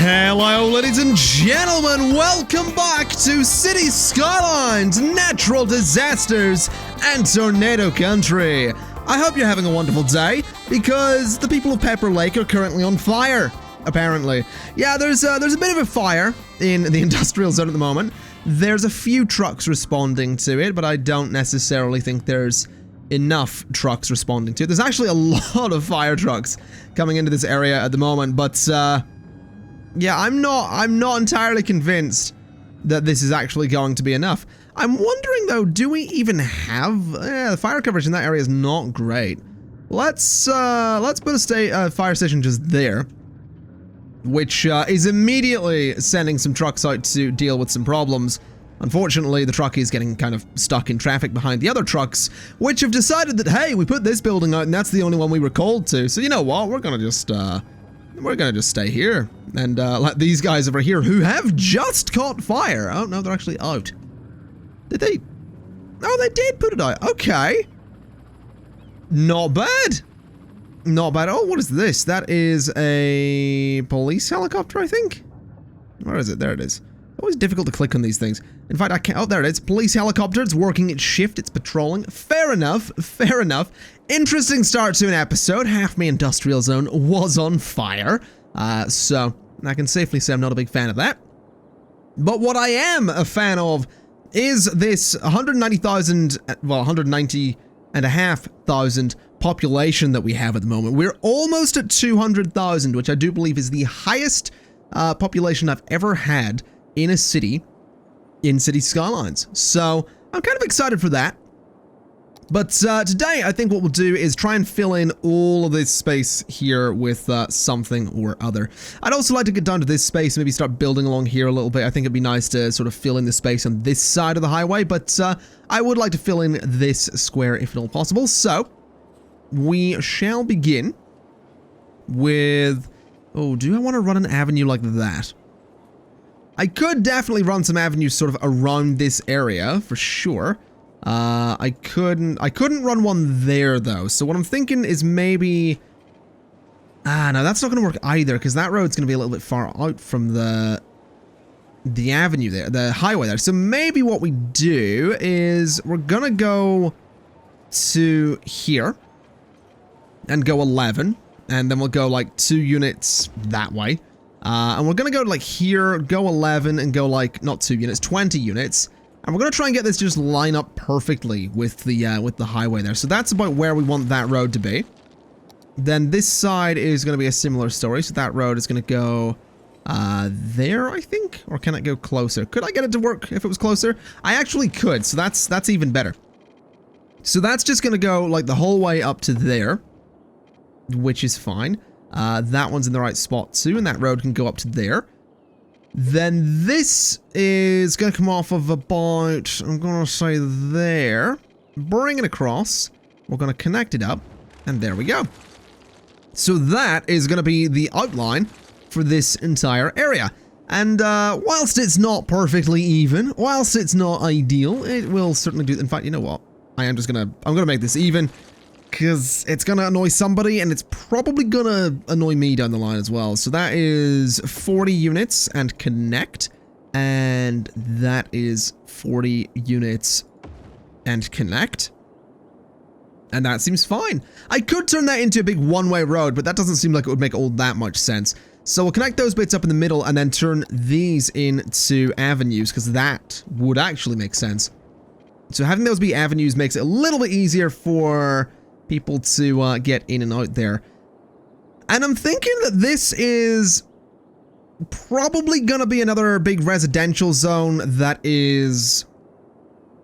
Hello, ladies and gentlemen, welcome back to City Skylines Natural Disasters and Tornado Country. I hope you're having a wonderful day, because the people of Pepper Lake are currently on fire, apparently. Yeah, there's a bit of a fire in the industrial zone at the moment. There's a few trucks responding to it, but I don't necessarily think there's enough trucks responding to it. There's actually a lot of fire trucks coming into this area at the moment, but yeah, I'm not entirely convinced that this is actually going to be enough. I'm wondering though, do we even have the fire coverage in that area is not great. Let's put a fire station just there, which is immediately sending some trucks out to deal with some problems. Unfortunately, the truck is getting kind of stuck in traffic behind the other trucks, which have decided that, hey, we put this building out and that's the only one we were called to. So you know what? We're gonna just stay here and let these guys over here who have just caught fire. Oh no, they're actually out. Did they? Oh, they did put it out. Okay. Not bad. Not bad. Oh, what is this? That is a police helicopter, I think. Where is it? There it is. Always difficult to click on these things. In fact, I can't. Oh, there it is. Police helicopter. It's working its shift. It's patrolling. Fair enough. Fair enough. Interesting start to an episode. Half my industrial zone was on fire. So I can safely say I'm not a big fan of that. But what I am a fan of is this 190,000, well, 190,500 population that we have at the moment. We're almost at 200,000, which I do believe is the highest population I've ever had in a city, in City Skylines. So I'm kind of excited for that. But today, I think what we'll do is try and fill in all of this space here with something or other. I'd also like to get down to this space and maybe start building along here a little bit. I think it'd be nice to sort of fill in the space on this side of the highway, but I would like to fill in this square if at all possible. So we shall begin with... Oh, do I want to run an avenue like that? I could definitely run some avenues sort of around this area, for sure. I couldn't run one there, though. So what I'm thinking is maybe... no, that's not going to work either, because that road's going to be a little bit far out from the avenue there, the highway there. So maybe what we do is we're going to go to here and go 11, and then we'll go like 2 units that way. And we're going to go like here, go 11, and go like, not 2 units, 20 units. And we're going to try and get this to just line up perfectly with the highway there. So that's about where we want that road to be. Then this side is going to be a similar story. So that road is going to go there, I think? Or can it go closer? Could I get it to work if it was closer? I actually could, so that's even better. So that's just going to go like the whole way up to there, which is fine. That one's in the right spot too, and that road can go up to there. Then this is going to come off of about, I'm going to say there, bring it across, we're going to connect it up, and there we go. So that is going to be the outline for this entire area. And whilst it's not perfectly even, whilst it's not ideal, it will certainly do, in fact, you know what, I'm going to make this even, because it's going to annoy somebody, and it's probably going to annoy me down the line as well. So that is 40 units and connect, and that is 40 units and connect. And that seems fine. I could turn that into a big one-way road, but that doesn't seem like it would make all that much sense. So we'll connect those bits up in the middle and then turn these into avenues, because that would actually make sense. So having those be avenues makes it a little bit easier for people to get in and out there. And I'm thinking that this is probably gonna be another big residential zone that is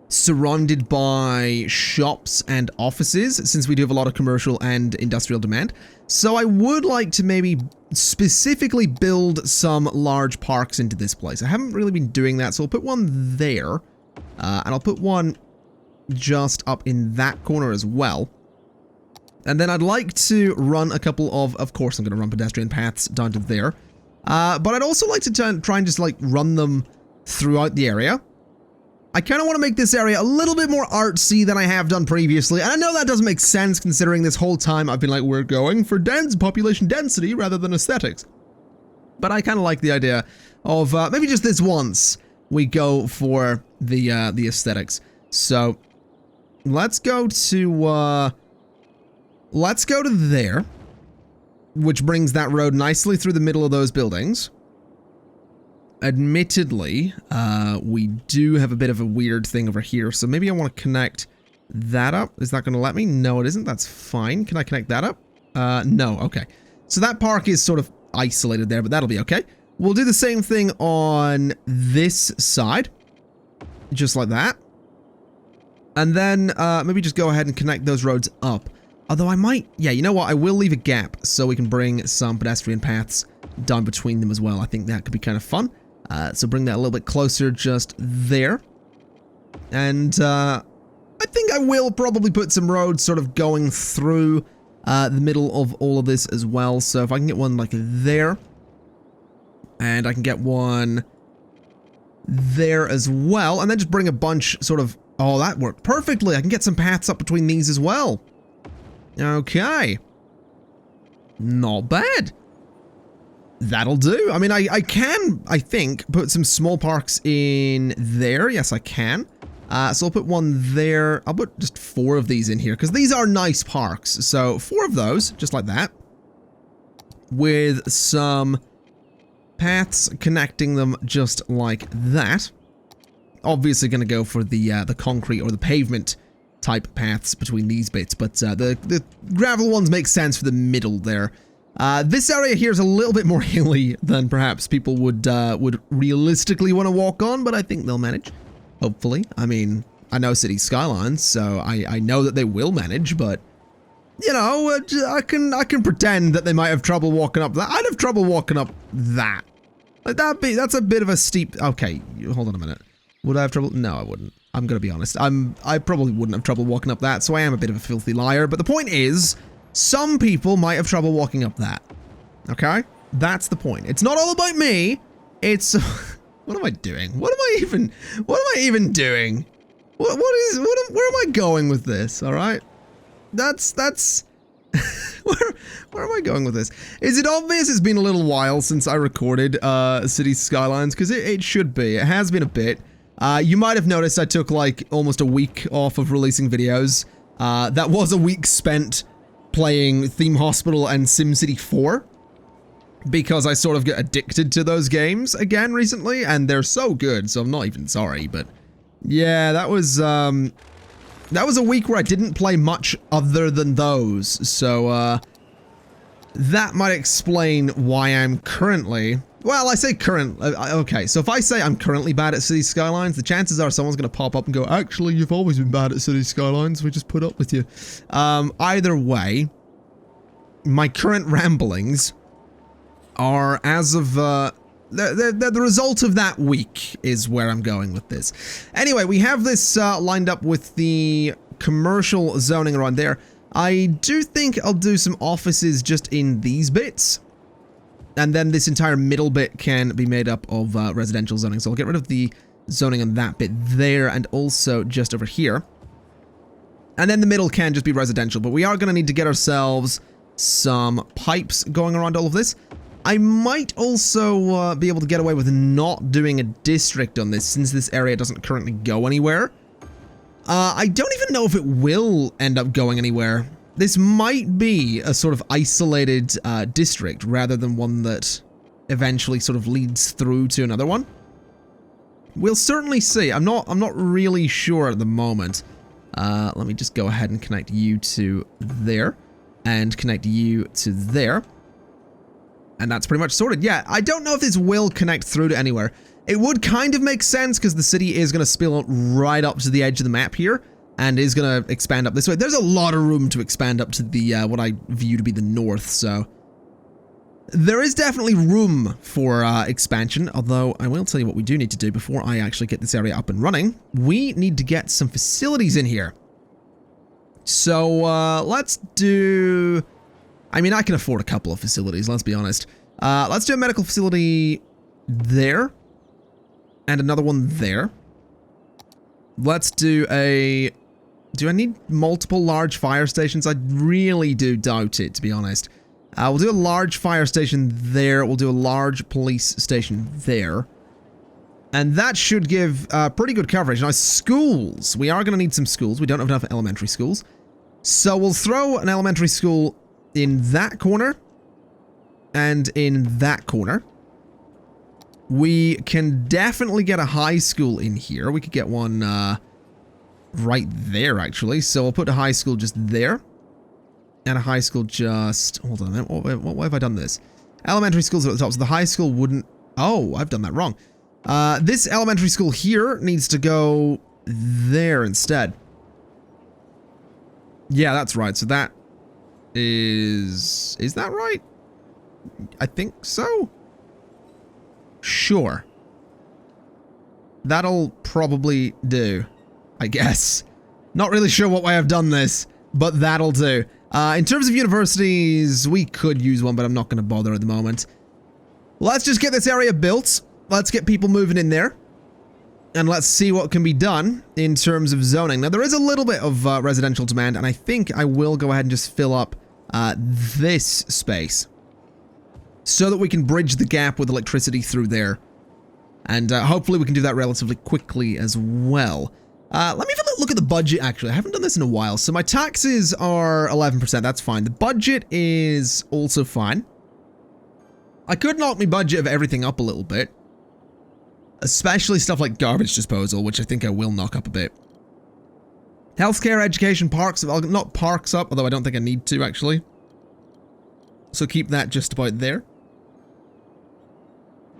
surrounded by shops and offices, since we do have a lot of commercial and industrial demand. So I would like to maybe specifically build some large parks into this place. I haven't really been doing that, so I'll put one there, and I'll put one just up in that corner as well. And then I'd like to run a couple of course I'm going to run pedestrian paths down to there. But I'd also like to try and just like run them throughout the area. I kind of want to make this area a little bit more artsy than I have done previously. And I know that doesn't make sense considering this whole time I've been like, we're going for population density rather than aesthetics. But I kind of like the idea of maybe just this once we go for the aesthetics. So let's go to there, which brings that road nicely through the middle of those buildings. Admittedly, we do have a bit of a weird thing over here, so maybe I want to connect that up. Is that going to let me? No, it isn't. That's fine. Can I connect that up? No. Okay. So that park is sort of isolated there, but that'll be okay. We'll do the same thing on this side, just like that. And then maybe just go ahead and connect those roads up. Although I might, yeah, you know what? I will leave a gap so we can bring some pedestrian paths down between them as well. I think that could be kind of fun. So bring that a little bit closer just there. And I think I will probably put some roads sort of going through the middle of all of this as well. So if I can get one like there, and I can get one there as well, and then just bring a bunch sort of, oh, that worked perfectly. I can get some paths up between these as well. Okay. Not bad. That'll do. I mean, I can, I think, put some small parks in there. Yes, I can. So I'll put one there. I'll put just 4 of these in here, because these are nice parks. So 4 of those, just like that, with some paths connecting them just like that. Obviously going to go for the concrete or the pavement type paths between these bits, but the gravel ones make sense for the middle there. This area here is a little bit more hilly than perhaps people would realistically want to walk on, but I think they'll manage. Hopefully. I mean, I know City Skylines, so I know that they will manage, but you know, I can pretend that they might have trouble walking up that. I'd have trouble walking up that. Like that's a bit of a steep. Okay, hold on a minute. Would I have trouble? No, I wouldn't. I'm gonna be honest. I probably wouldn't have trouble walking up that, so I am a bit of a filthy liar. But the point is, some people might have trouble walking up that. Okay? That's the point. It's not all about me. It's what am I doing? What am I even doing? Where am I going with this? All right? That's where am I going with this? Is it obvious it's been a little while since I recorded City Skylines? Because it should be. It has been a bit. You might have noticed I took like almost a week off of releasing videos. That was a week spent playing Theme Hospital and SimCity 4. Because I sort of get addicted to those games again recently, and they're so good, so I'm not even sorry, but yeah, that was a week where I didn't play much other than those, so that might explain why I'm currently, well, I say current, okay, so if I say I'm currently bad at City Skylines, the chances are someone's going to pop up and go, actually, you've always been bad at City Skylines, we just put up with you. Either way, my current ramblings are as of, the result of that week is where I'm going with this. Anyway, we have this lined up with the commercial zoning around there. I do think I'll do some offices just in these bits. And then this entire middle bit can be made up of residential zoning. So I'll get rid of the zoning on that bit there and also just over here. And then the middle can just be residential. But we are going to need to get ourselves some pipes going around all of this. I might also be able to get away with not doing a district on this, since this area doesn't currently go anywhere. I don't even know if it will end up going anywhere. This might be a sort of isolated district, rather than one that eventually sort of leads through to another one. We'll certainly see. I'm not really sure at the moment. Let me just go ahead and connect you to there, and connect you to there. And that's pretty much sorted. Yeah, I don't know if this will connect through to anywhere. It would kind of make sense because the city is going to spill right up to the edge of the map here and is going to expand up this way. There's a lot of room to expand up to the what I view to be the north, so there is definitely room for expansion, although I will tell you what we do need to do before I actually get this area up and running. We need to get some facilities in here. So let's do... I mean, I can afford a couple of facilities, let's be honest. Let's do a medical facility there. And another one there. Let's do a... Do I need multiple large fire stations? I really do doubt it, to be honest. We'll do a large fire station there. We'll do a large police station there. And that should give pretty good coverage. Now, schools. We are going to need some schools. We don't have enough elementary schools. So we'll throw an elementary school in that corner and in that corner. We can definitely get a high school in here. We could get one right there, actually. So we'll put a high school just there. And a high school just... Hold on a minute. Why have I done this? Elementary schools at the top. So the high school wouldn't... Oh, I've done that wrong. This elementary school here needs to go there instead. Yeah, that's right. So that is... Is that right? I think so. Sure. That'll probably do, I guess. Not really sure what way I've done this, but that'll do. In terms of universities, we could use one, but I'm not going to bother at the moment. Let's just get this area built. Let's get people moving in there. And let's see what can be done in terms of zoning. Now, there is a little bit of residential demand, and I think I will go ahead and just fill up this space so that we can bridge the gap with electricity through there. And hopefully we can do that relatively quickly as well. Let me have a look at the budget, actually. I haven't done this in a while. So my taxes are 11%. That's fine. The budget is also fine. I could knock my budget of everything up a little bit. Especially stuff like garbage disposal, which I think I will knock up a bit. Healthcare, education, parks. I'll knock parks up, although I don't think I need to, actually. So keep that just about there.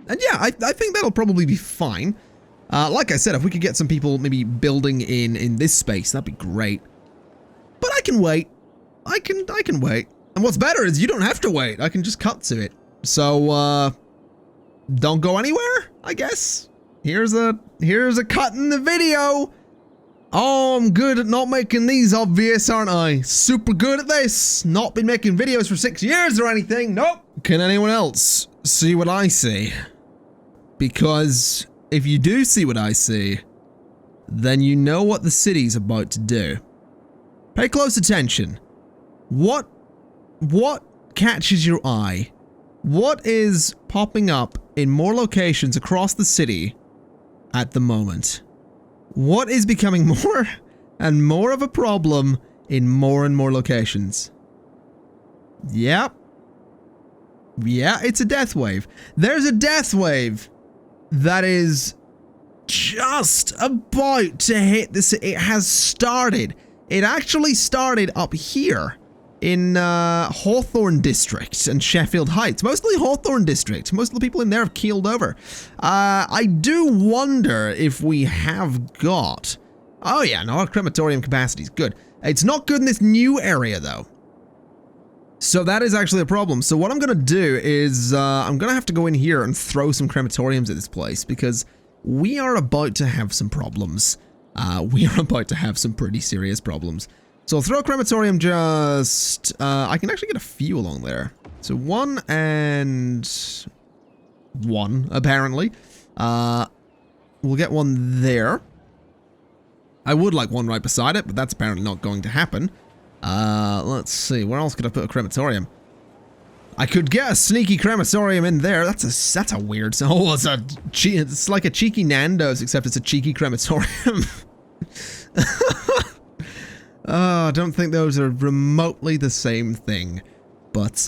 And yeah, I think that'll probably be fine. Like I said, if we could get some people maybe building in this space, that'd be great. But I can wait. I can wait. And what's better is you don't have to wait. I can just cut to it. So, don't go anywhere, I guess. Here's a cut in the video. Oh, I'm good at not making these obvious, aren't I? Super good at this. Not been making videos for 6 years or anything. Nope. Can anyone else see what I see? Because if you do see what I see, then you know what the city's about to do. Pay close attention. What catches your eye? What is popping up in more locations across the city at the moment? What is becoming more and more of a problem in more and more locations? Yep. Yeah, it's a death wave. There's a death wave that is just about to hit this. It has started. It actually started up here in Hawthorne District and Sheffield Heights. Mostly Hawthorne District. Most of the people in there have keeled over. I do wonder if we have got... Oh yeah, no, our crematorium capacity is good. It's not good in this new area, though. So that is actually a problem. So what I'm going to do is I'm going to have to go in here and throw some crematoriums at this place because we are about to have some problems. We are about to have some pretty serious problems. So I'll throw a crematorium just... I can actually get a few along there. So 1 and 1, apparently. We'll get one there. I would like one right beside it, but that's apparently not going to happen. Let's see. Where else could I put a crematorium? I could get a sneaky crematorium in there. That's a weird... Oh, it's like a cheeky Nando's, except it's a cheeky crematorium. I don't think those are remotely the same thing, but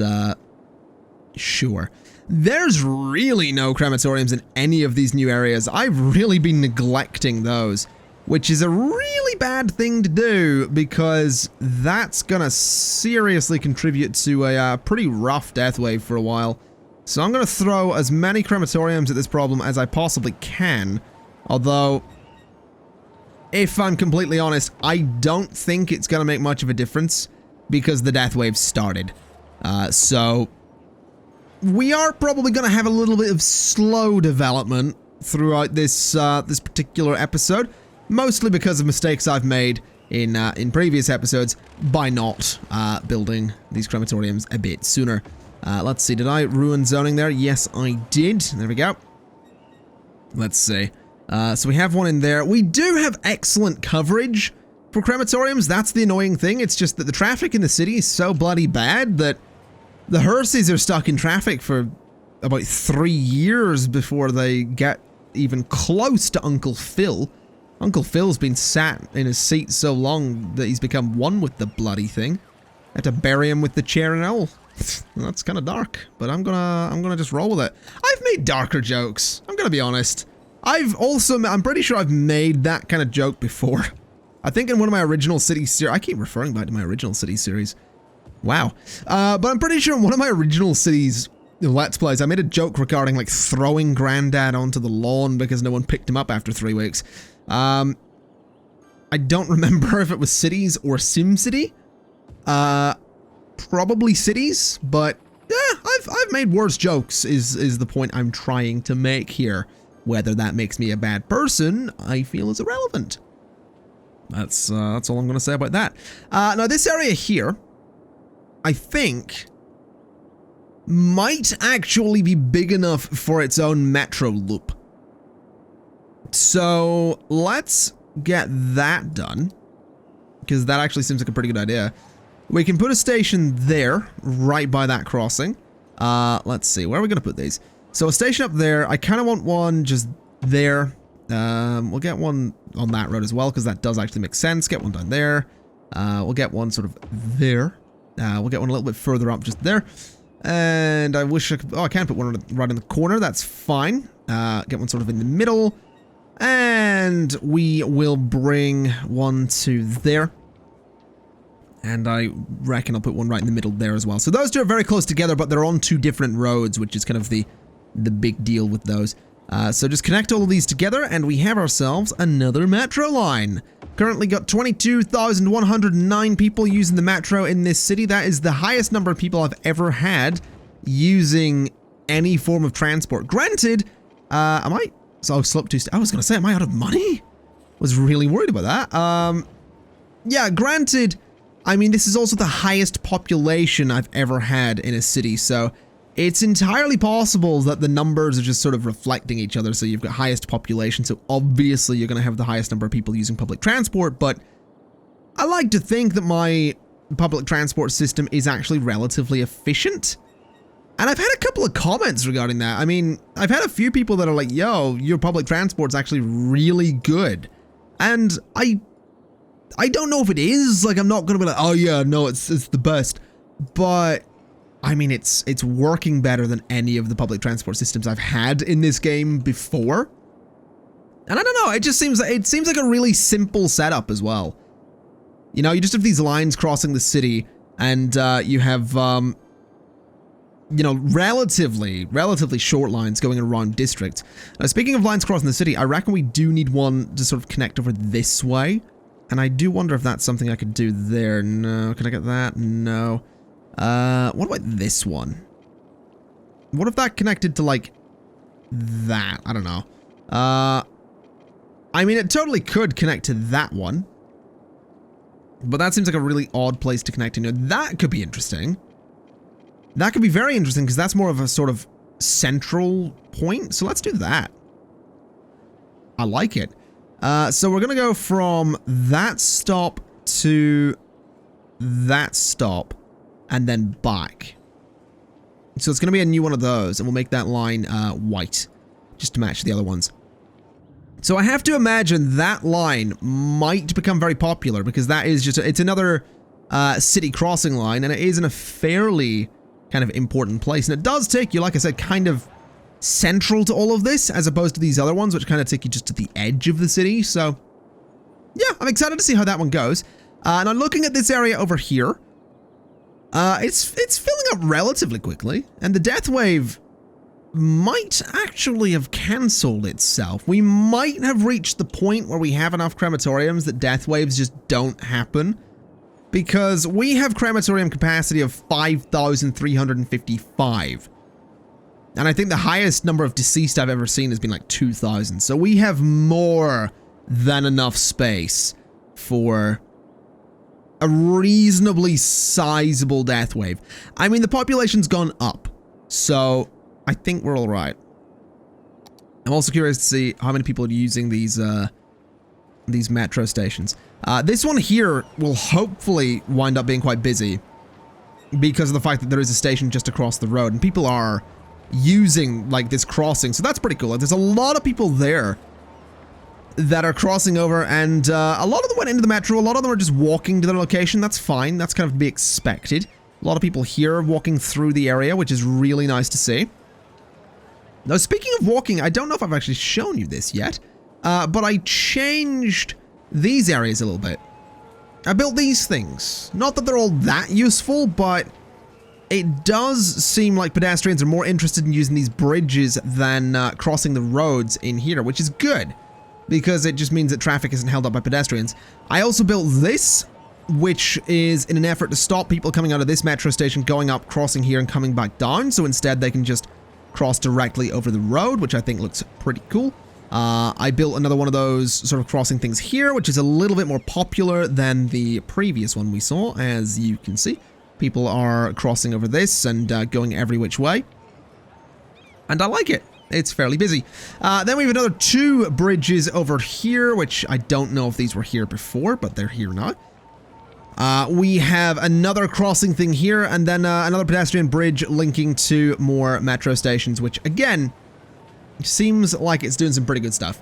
sure. There's really no crematoriums in any of these new areas. I've really been neglecting those, which is a really bad thing to do because that's gonna seriously contribute to a pretty rough death wave for a while. So I'm gonna throw as many crematoriums at this problem as I possibly can, although... if I'm completely honest, I don't think it's going to make much of a difference because the death wave started. So we are probably going to have a little bit of slow development throughout this this particular episode, mostly because of mistakes I've made in previous episodes by not building these crematoriums a bit sooner. Let's see, did I ruin zoning there? Yes, I did. There we go. Let's see. So we have one in there. We do have excellent coverage for crematoriums. That's the annoying thing. It's just that the traffic in the city is so bloody bad that The Herseys are stuck in traffic for about 3 years before they get even close to Uncle Phil. Uncle Phil's been sat in his seat so long that he's become one with the bloody thing. Had to bury him with the chair and all. That's kind of dark, but I'm gonna just roll with it. I've made darker jokes. I'm gonna be honest. I'm pretty sure I've made that kind of joke before. I think in one of my original City series. I keep referring back to my original City series. Wow. But I'm pretty sure in one of my original Cities Let's Plays, I made a joke regarding like throwing Granddad onto the lawn because no one picked him up after 3 weeks. I don't remember if it was Cities or SimCity. Probably Cities, but yeah, I've made worse jokes is the point I'm trying to make here. Whether that makes me a bad person, I feel is irrelevant. That's all I'm going to say about that. Now this area here, I think, might actually be big enough for its own metro loop. So let's get that done, because that actually seems like a pretty good idea. We can put a station there, right by that crossing. Let's see, where are we going to put these? So a station up there, I kind of want one just there. We'll get one on that road as well, because that does actually make sense. Get one down there. We'll get one sort of there. We'll get one a little bit further up just there. And I wish I could... Oh, I can't put one right in the corner. That's fine. Get one sort of in the middle. And we will bring one to there. And I reckon I'll put one right in the middle there as well. So those two are very close together, but they're on 2 different roads, which is kind of the big deal with those. So just connect all of these together, and we have ourselves another metro line. Currently got 22,109 people using the metro in this city. That is the highest number of people I've ever had using any form of transport. Granted, I might... So I'll slip to... I was going to say, am I out of money? Was really worried about that. Yeah, granted... I mean, this is also the highest population I've ever had in a city, so it's entirely possible that the numbers are just sort of reflecting each other. So you've got highest population, so obviously you're going to have the highest number of people using public transport, but I like to think that my public transport system is actually relatively efficient. And I've had a couple of comments regarding that. I mean, I've had a few people that are like, yo, your public transport's actually really good. And I don't know if it is, like, I'm not gonna be like, oh yeah, no, it's the best, but I mean, it's working better than any of the public transport systems I've had in this game before. And I don't know, it seems like a really simple setup as well. You know, you just have these lines crossing the city, and you have, you know, relatively short lines going around districts. Now, speaking of lines crossing the city, I reckon we do need one to sort of connect over this way. And I do wonder if that's something I could do there. No. Can I get that? No. What about this one? What if that connected to, like, that? I don't know. I mean, it totally could connect to that one. But that seems like a really odd place to connect to. Now, that could be interesting. That could be very interesting, because that's more of a sort of central point. So let's do that. I like it. So we're going to go from that stop to that stop and then back. So it's going to be a new one of those, and we'll make that line white just to match the other ones. So I have to imagine that line might become very popular, because that is just, it's another city crossing line, and it is in a fairly kind of important place. And it does take you, like I said, kind of central to all of this, as opposed to these other ones, which kind of take you just to the edge of the city. So yeah, I'm excited to see how that one goes. Now looking at this area over here, it's filling up relatively quickly, and the death wave might actually have cancelled itself. We might have reached the point where we have enough crematoriums that death waves just don't happen, because we have crematorium capacity of 5,355. And I think the highest number of deceased I've ever seen has been like 2,000. So we have more than enough space for a reasonably sizable death wave. I mean, the population's gone up, so I think we're all right. I'm also curious to see how many people are using these metro stations. This one here will hopefully wind up being quite busy. because of the fact that there is a station just across the road, and people are using, like, this crossing, so that's pretty cool. Like, there's a lot of people there that are crossing over, and a lot of them went into the metro, a lot of them are just walking to their location. That's fine, that's kind of to be expected. A lot of people here walking through the area, which is really nice to see. Now, speaking of walking, I don't know if I've actually shown you this yet, but I changed these areas a little bit. I built these things. Not that they're all that useful, but it does seem like pedestrians are more interested in using these bridges than crossing the roads in here, which is good, because it just means that traffic isn't held up by pedestrians. I also built this, which is in an effort to stop people coming out of this metro station, going up, crossing here, and coming back down, so instead they can just cross directly over the road, which I think looks pretty cool. I built another one of those sort of crossing things here, which is a little bit more popular than the previous one we saw, as you can see. People are crossing over this and going every which way. And I like it. It's fairly busy. Then we have another 2 bridges over here, which I don't know if these were here before, but they're here now. We have another crossing thing here, and then another pedestrian bridge linking to more metro stations, which, again, seems like it's doing some pretty good stuff.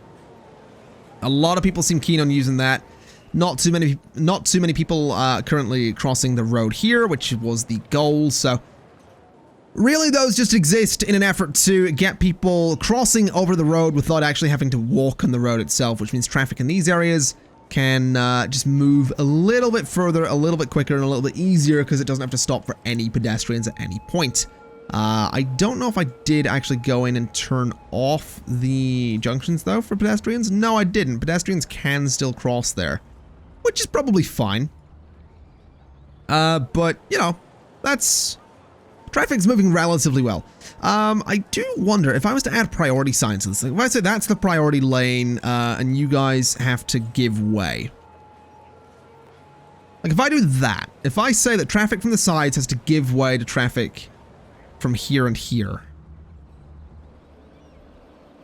A lot of people seem keen on using that. Not too many people currently crossing the road here, which was the goal, so really those just exist in an effort to get people crossing over the road without actually having to walk on the road itself, which means traffic in these areas can just move a little bit further, a little bit quicker, and a little bit easier because it doesn't have to stop for any pedestrians at any point. I don't know if I did actually go in and turn off the junctions, though, for pedestrians. No, I didn't. Pedestrians can still cross there, which is probably fine. But, you know, that's... Traffic's moving relatively well. I do wonder if I was to add priority signs to this thing. If I say that's the priority lane, and you guys have to give way. Like, if I do that, if I say that traffic from the sides has to give way to traffic from here and here,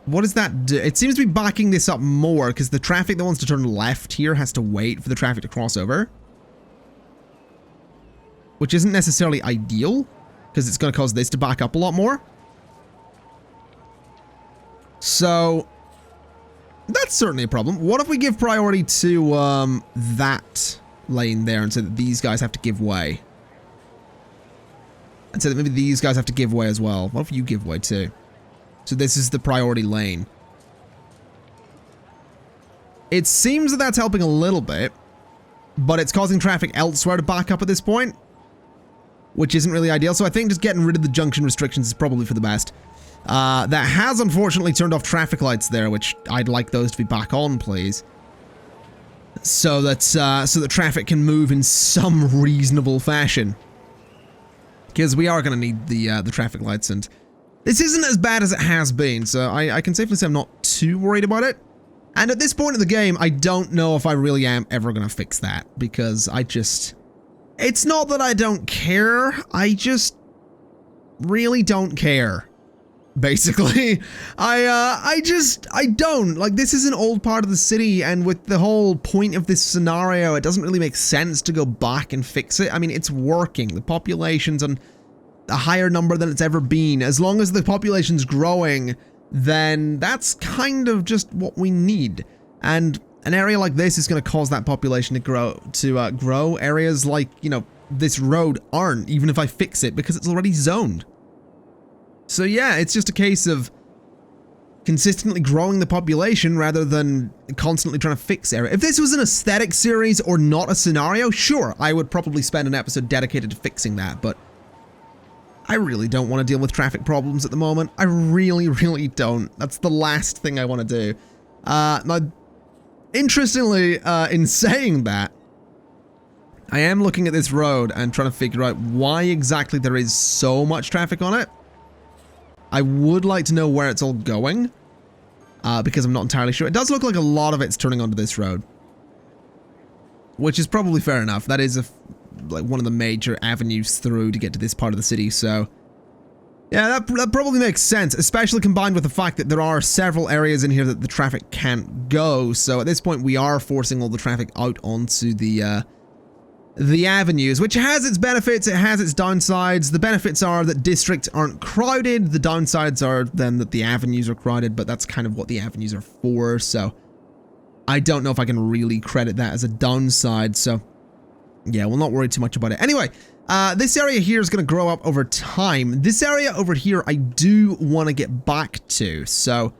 what does that do? It seems to be backing this up more, because the traffic that wants to turn left here has to wait for the traffic to cross over. Which isn't necessarily ideal, because it's going to cause this to back up a lot more. So, that's certainly a problem. What if we give priority to that lane there, and so that these guys have to give way? And so that maybe these guys have to give way as well. What if you give way too? So this is the priority lane. It seems that that's helping a little bit, but it's causing traffic elsewhere to back up at this point, which isn't really ideal. So I think just getting rid of the junction restrictions is probably for the best. That has unfortunately turned off traffic lights there, which I'd like those to be back on, please. So that traffic can move in some reasonable fashion. Because we are going to need the traffic lights, and this isn't as bad as it has been, so I can safely say I'm not too worried about it. And at this point in the game, I don't know if I really am ever going to fix that, because I just... It's not that I don't care, I just really don't care. Basically, I don't. Like, this is an old part of the city, and with the whole point of this scenario, it doesn't really make sense to go back and fix it. I mean, it's working. The population's on a higher number than it's ever been. As long as the population's growing, then that's kind of just what we need. And an area like this is going to cause that population to grow. Areas like, you know, this road aren't, even if I fix it, because it's already zoned. So yeah, it's just a case of consistently growing the population rather than constantly trying to fix area. If this was an aesthetic series or not a scenario, sure, I would probably spend an episode dedicated to fixing that, but I really don't want to deal with traffic problems at the moment. I really, really don't. That's the last thing I want to do. Now, interestingly, in saying that, I am looking at this road and trying to figure out why exactly there is so much traffic on it. I would like to know where it's all going, because I'm not entirely sure. It does look like a lot of it's turning onto this road, which is probably fair enough. That is like one of the major avenues through to get to this part of the city, so yeah, that probably makes sense, especially combined with the fact that there are several areas in here that the traffic can't go. So at this point, we are forcing all the traffic out onto the the avenues, which has its benefits, it has its downsides. The benefits are that districts aren't crowded. The downsides are then that the avenues are crowded, but that's kind of what the avenues are for, so I don't know if I can really credit that as a downside, so yeah, we'll not worry too much about it. Anyway, this area here is going to grow up over time. This area over here I do want to get back to, so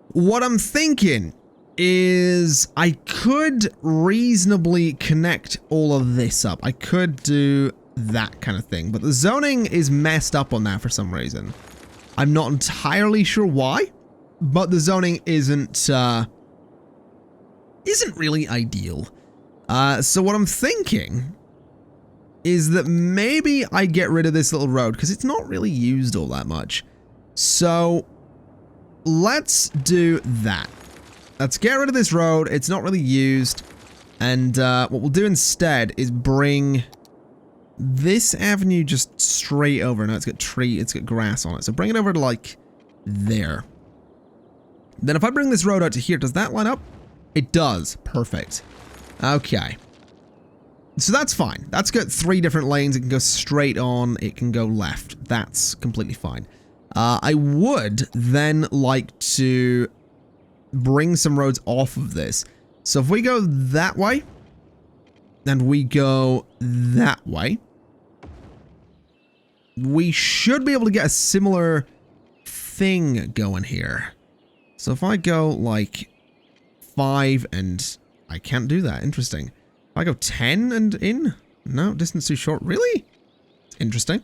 what I'm thinking is I could reasonably connect all of this up. I could do that kind of thing, but the zoning is messed up on that for some reason. I'm not entirely sure why, but the zoning isn't really ideal. So what I'm thinking is that maybe I get rid of this little road because it's not really used all that much. So let's do that. Let's get rid of this road. It's not really used. And what we'll do instead is bring this avenue just straight over. Now it's got grass on it. So bring it over to like there. Then if I bring this road out to here, does that line up? It does. Perfect. Okay. So that's fine. That's got 3 different lanes. It can go straight on. It can go left. That's completely fine. I would then like to bring some roads off of this. So if we go that way, and we go that way, we should be able to get a similar thing going here. So if I go like 5 and I can't do that. Interesting. If I go 10 and in? No, distance too short. Really? Interesting.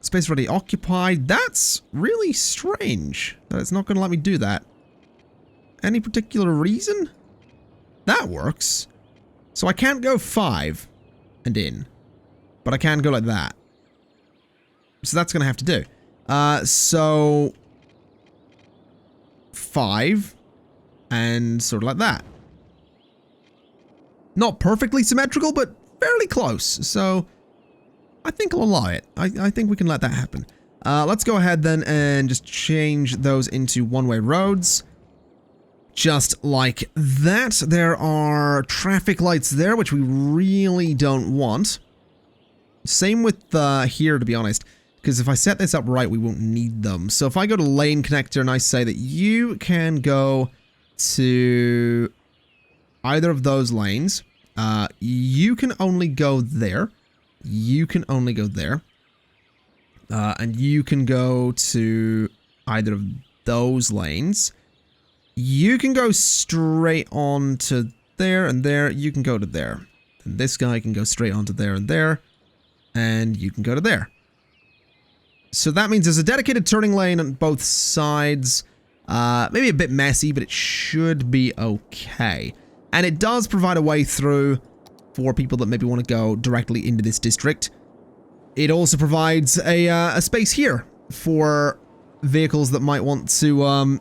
Space already occupied. That's really strange that it's not going to let me do that. Any particular reason? That works. So I can't go 5 and in, but I can go like that. So that's going to have to do. So 5 and sort of like that. Not perfectly symmetrical, but fairly close. So I think I'll allow it. I think we can let that happen. Let's go ahead then and just change those into one-way roads. Just like that. There are traffic lights there, which we really don't want. Same with here, to be honest. Because if I set this up right, we won't need them. So if I go to lane connector and I say that you can go to either of those lanes, you can only go there. You can only go there. And you can go to either of those lanes. You can go straight on to there and there. You can go to there. And this guy can go straight on to there and there. And you can go to there. So that means there's a dedicated turning lane on both sides. Maybe a bit messy, but it should be okay. And it does provide a way through for people that maybe want to go directly into this district. It also provides a space here for vehicles that might want to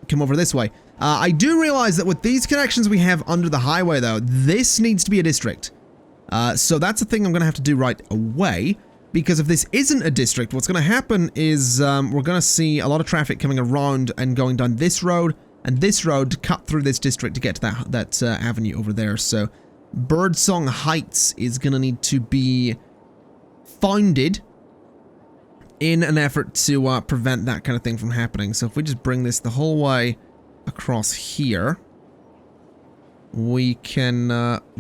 come over this way. I do realize that with these connections we have under the highway, though, this needs to be a district. So that's a thing I'm going to have to do right away. Because if this isn't a district, what's going to happen is we're going to see a lot of traffic coming around and going down this road and this road to cut through this district to get to that avenue over there. So Birdsong Heights is going to need to be founded in an effort to prevent that kind of thing from happening. So if we just bring this the whole way across here, we can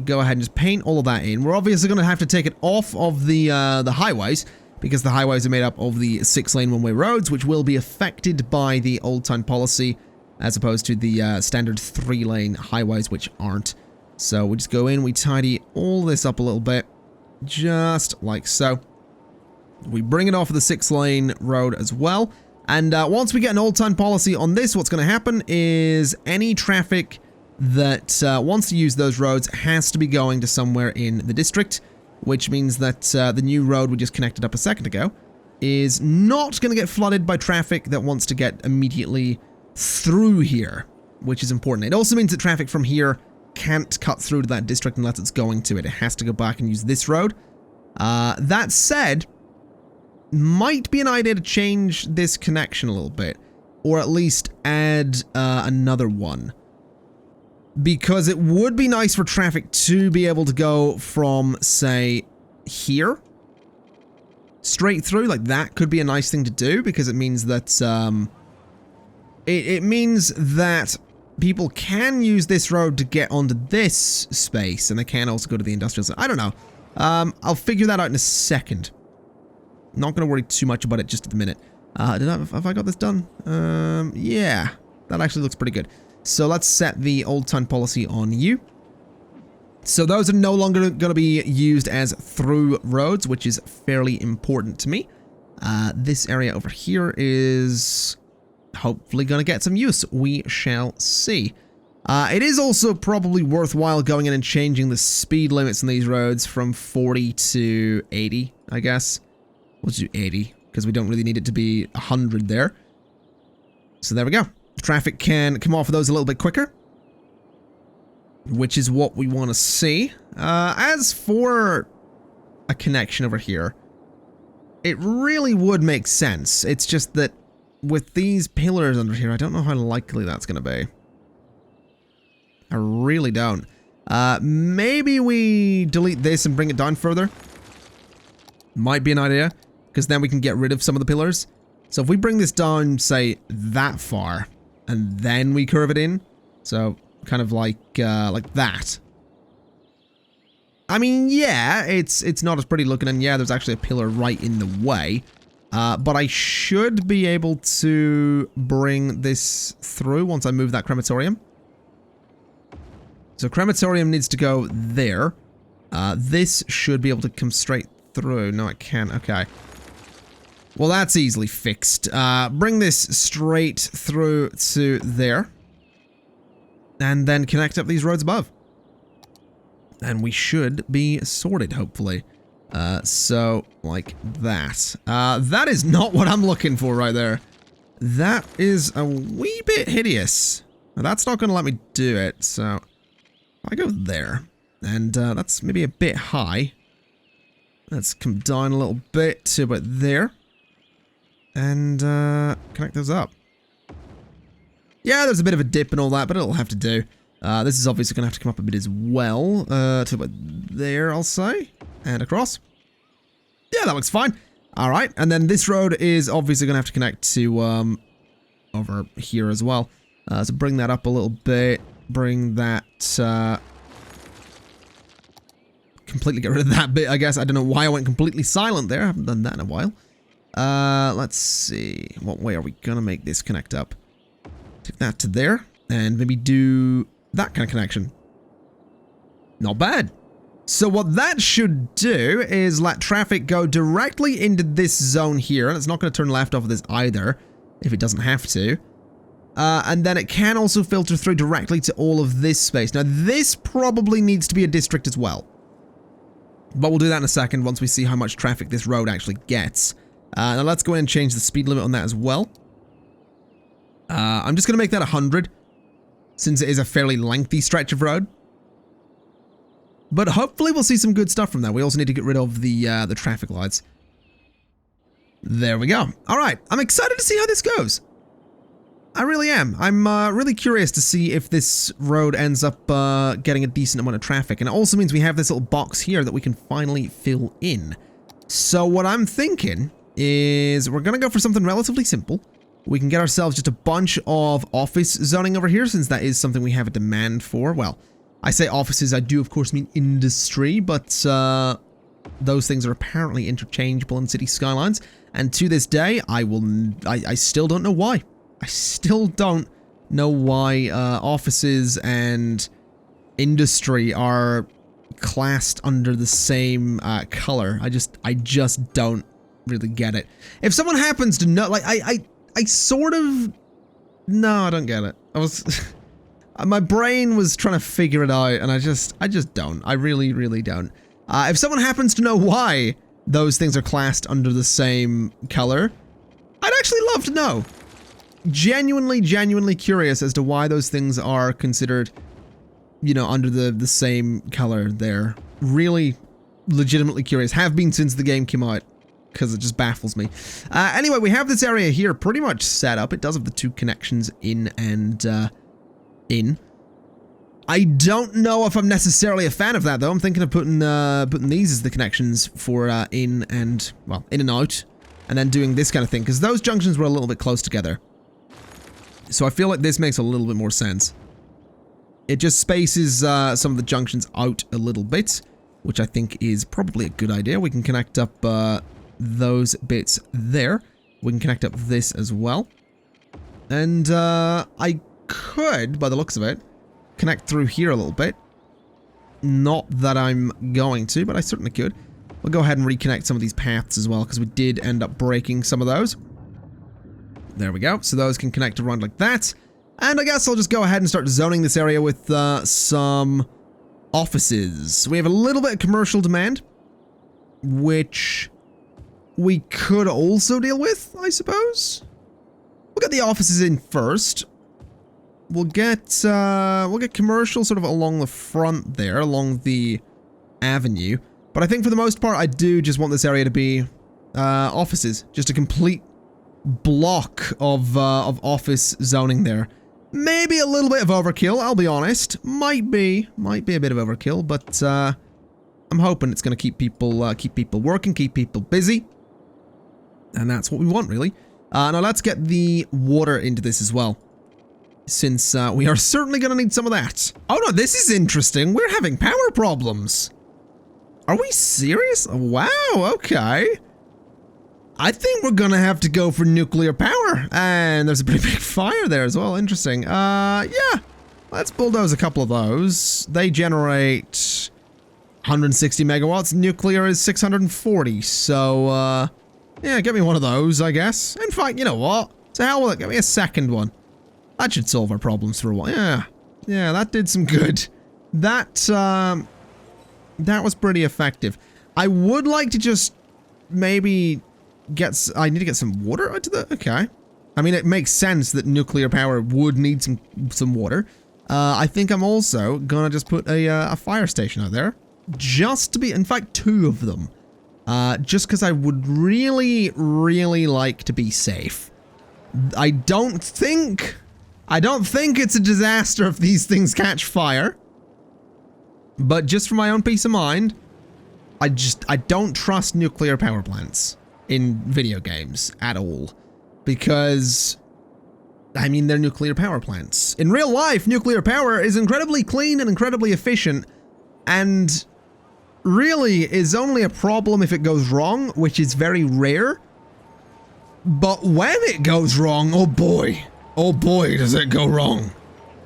go ahead and just paint all of that in. We're obviously going to have to take it off of the highways, because the highways are made up of the 6-lane one-way roads, which will be affected by the Old Town policy, as opposed to the standard 3-lane highways, which aren't. So we just go in, we tidy all this up a little bit, just like so. We bring it off of the 6-lane road as well. And once we get an Old Town policy on this, what's going to happen is any traffic that wants to use those roads has to be going to somewhere in the district, which means that the new road we just connected up a second ago is not going to get flooded by traffic that wants to get immediately through here, which is important. It also means that traffic from here can't cut through to that district unless it's going to it. It has to go back and use this road. That said, might be an idea to change this connection a little bit, or at least add another one. because it would be nice for traffic to be able to go from, say, here straight through. Like, that could be a nice thing to do, because it means that it means that people can use this road to get onto this space, and they can also go to the industrial zone. I don't know. I'll figure that out in a second. Not going to worry too much about it just at the minute. Have I got this done? Yeah, that actually looks pretty good. So let's set the old town policy on you. So those are no longer going to be used as through roads, which is fairly important to me. This area over here is hopefully going to get some use. We shall see. It is also probably worthwhile going in and changing the speed limits on these roads from 40 to 80, I guess. We'll do 80, because we don't really need it to be 100 there. So there we go. Traffic can come off of those a little bit quicker, which is what we want to see. As for a connection over here, it really would make sense. It's just that with these pillars under here, I don't know how likely that's going to be. I really don't. Maybe we delete this and bring it down further. Might be an idea, because then we can get rid of some of the pillars. So if we bring this down, say, that far, and then we curve it in, so kind of like that. I mean, yeah, it's not as pretty looking, and yeah, there's actually a pillar right in the way. But I should be able to bring this through once I move that crematorium. So crematorium needs to go there. This should be able to come straight through. No, it can't. Okay. Well, that's easily fixed. Bring this straight through to there. And then connect up these roads above. And we should be sorted, hopefully. So, like that. That is not what I'm looking for right there. That is a wee bit hideous. Now, that's not going to let me do it, so I go there. And that's maybe a bit high. Let's come down a little bit to about there. And connect those up. Yeah, there's a bit of a dip and all that, but it'll have to do. This is obviously going to have to come up a bit as well. To about there, I'll say. And across. Yeah, that looks fine. Alright, and then this road is obviously going to have to connect to over here as well. So bring that up a little bit. Bring that... completely get rid of that bit, I guess. I don't know why I went completely silent there. I haven't done that in a while. Let's see. What way are we going to make this connect up? Take that to there. And maybe do that kind of connection. Not bad. So what that should do is let traffic go directly into this zone here. And it's not going to turn left off of this either, if it doesn't have to. And then it can also filter through directly to all of this space. Now, this probably needs to be a district as well. But we'll do that in a second once we see how much traffic this road actually gets. Now let's go in and change the speed limit on that as well. I'm just going to make that 100, since it is a fairly lengthy stretch of road. But hopefully we'll see some good stuff from that. We also need to get rid of the traffic lights. There we go. Alright, I'm excited to see how this goes. I really am. I'm really curious to see if this road ends up getting a decent amount of traffic. And it also means we have this little box here that we can finally fill in. So what I'm thinking is we're going to go for something relatively simple. We can get ourselves just a bunch of office zoning over here, since that is something we have a demand for. Well, I say offices, I do of course mean industry, but those things are apparently interchangeable in City Skylines. And to this day, I still don't know why. I still don't know why offices and industry are classed under the same color. I just don't really get it. If someone happens to know, like, I sort of... No, I don't get it. I was... my brain was trying to figure it out, and I just don't. I really, really don't. If someone happens to know why those things are classed under the same color, I'd actually love to know. Genuinely curious as to why those things are considered, you know, under the same color there. Really, legitimately curious. Have been since the game came out, because it just baffles me. Anyway, we have this area here pretty much set up. It does have the two connections in and in. I don't know if I'm necessarily a fan of that, though. I'm thinking of putting these as the connections for in and out, and then doing this kind of thing, because those junctions were a little bit close together. So I feel like this makes a little bit more sense. It just spaces some of the junctions out a little bit, which I think is probably a good idea. We can connect up those bits there. We can connect up this as well. And I could, by the looks of it, connect through here a little bit. Not that I'm going to, but I certainly could. We'll go ahead and reconnect some of these paths as well, because we did end up breaking some of those. There we go. So those can connect around like that. And I guess I'll just go ahead and start zoning this area with some offices. We have a little bit of commercial demand, which we could also deal with, I suppose. We'll get the offices in first. We'll get commercial sort of along the front there, along the avenue. But I think for the most part, I do just want this area to be offices. Just a complete block of office zoning there. Maybe a little bit of overkill, I'll be honest. Might be a bit of overkill, but I'm hoping it's going to keep people working, keep people busy. And that's what we want, really. Now let's get the water into this as well, since we are certainly going to need some of that. Oh no, this is interesting. We're having power problems. Are we serious? Wow, okay. I think we're going to have to go for nuclear power. And there's a pretty big fire there as well. Interesting. Yeah. Let's bulldoze a couple of those. They generate 160 megawatts. Nuclear is 640. So, yeah, get me one of those, I guess. In fact, you know what? To hell with it. Get me a second one. That should solve our problems for a while. Yeah. Yeah, that did some good. That was pretty effective. I would like to just maybe I need to get some water out to the... Okay. I mean, it makes sense that nuclear power would need some water. I think I'm also gonna just put a fire station out there. Just to be... In fact, 2 of them. Just because I would really, really like to be safe. I don't think it's a disaster if these things catch fire. But just for my own peace of mind, I don't trust nuclear power plants in video games at all. Because, I mean, they're nuclear power plants. In real life, nuclear power is incredibly clean and incredibly efficient, and really is only a problem if it goes wrong, which is very rare. But when it goes wrong, oh boy, does it go wrong.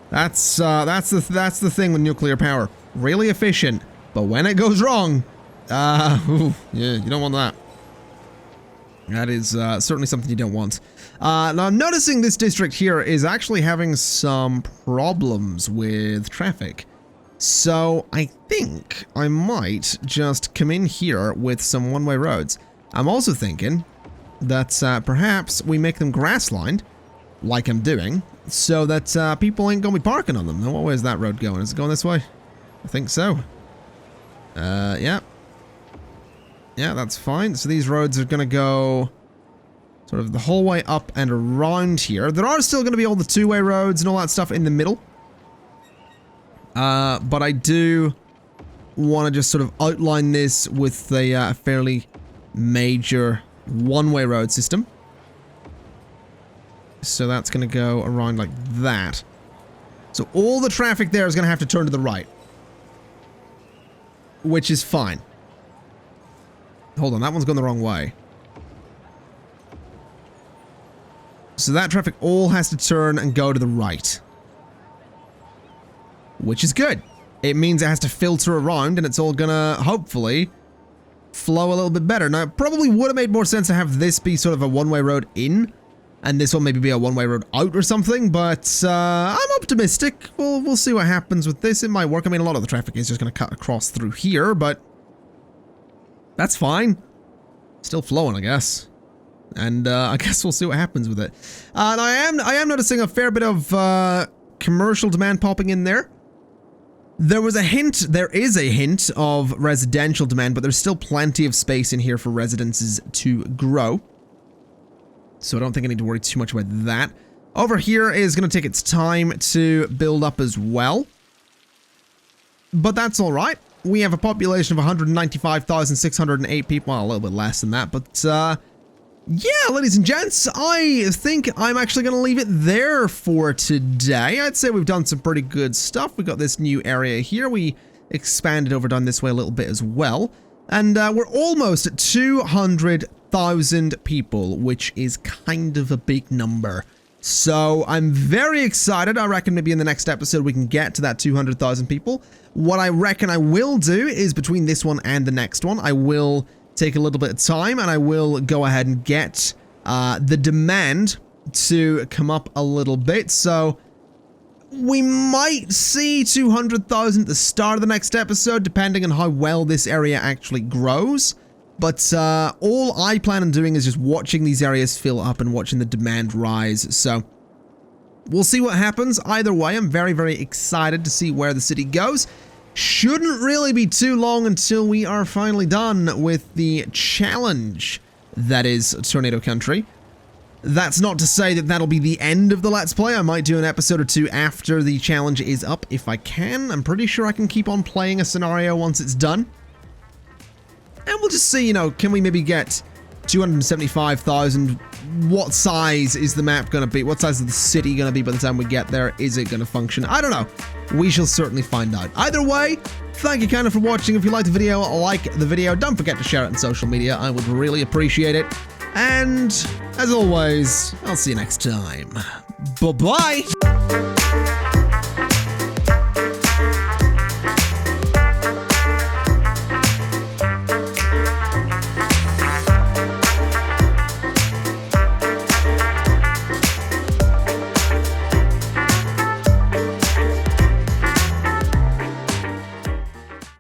That's the thing with nuclear power. Really efficient, but when it goes wrong, yeah, you don't want that. That is certainly something you don't want. Now I'm noticing this district here is actually having some problems with traffic. So I think I might just come in here with some one-way roads. I'm also thinking that perhaps we make them grass-lined, like I'm doing, so that people ain't gonna be parking on them. Now, what way is that road going? Is it going this way? I think so. Yeah. Yeah, that's fine. So these roads are gonna go sort of the whole way up and around here. There are still gonna be all the two-way roads and all that stuff in the middle. But I do want to just sort of outline this with a fairly major one-way road system. So that's going to go around like that. So all the traffic there is going to have to turn to the right. Which is fine. Hold on, that one's going the wrong way. So that traffic all has to turn and go to the right. Which is good. It means it has to filter around and it's all gonna, hopefully, flow a little bit better. Now, it probably would have made more sense to have this be sort of a one-way road in, and this one maybe be a one-way road out or something, but I'm optimistic. We'll see what happens with this. It might work. I mean, a lot of the traffic is just gonna cut across through here, but that's fine. Still flowing, I guess. And I guess we'll see what happens with it. And I am noticing a fair bit of commercial demand popping in there. There is a hint of residential demand, but there's still plenty of space in here for residences to grow. So I don't think I need to worry too much about that. Over here is going to take its time to build up as well. but that's all right. We have a population of 195,608 people. Well, a little bit less than that, but yeah, ladies and gents, I think I'm actually going to leave it there for today. I'd say we've done some pretty good stuff. We got this new area here. We expanded over down this way a little bit as well. And we're almost at 200,000 people, which is kind of a big number. So I'm very excited. I reckon maybe in the next episode we can get to that 200,000 people. What I reckon I will do is between this one and the next one, I will take a little bit of time and I will go ahead and get the demand to come up a little bit. So we might see 200,000 at the start of the next episode, depending on how well this area actually grows. But all I plan on doing is just watching these areas fill up and watching the demand rise. So we'll see what happens. Either way, I'm very, very excited to see where the city goes. Shouldn't really be too long until we are finally done with the challenge that is Tornado Country. That's not to say that that'll be the end of the Let's Play. I might do an episode or two after the challenge is up if I can. I'm pretty sure I can keep on playing a scenario once it's done. And we'll just see, you know, can we maybe get 275,000? What size is the map going to be? What size is the city going to be by the time we get there? Is it going to function? I don't know. We shall certainly find out. Either way, thank you kind of for watching. If you liked the video, like the video. Don't forget to share it on social media. I would really appreciate it. And as always, I'll see you next time. Bye-bye.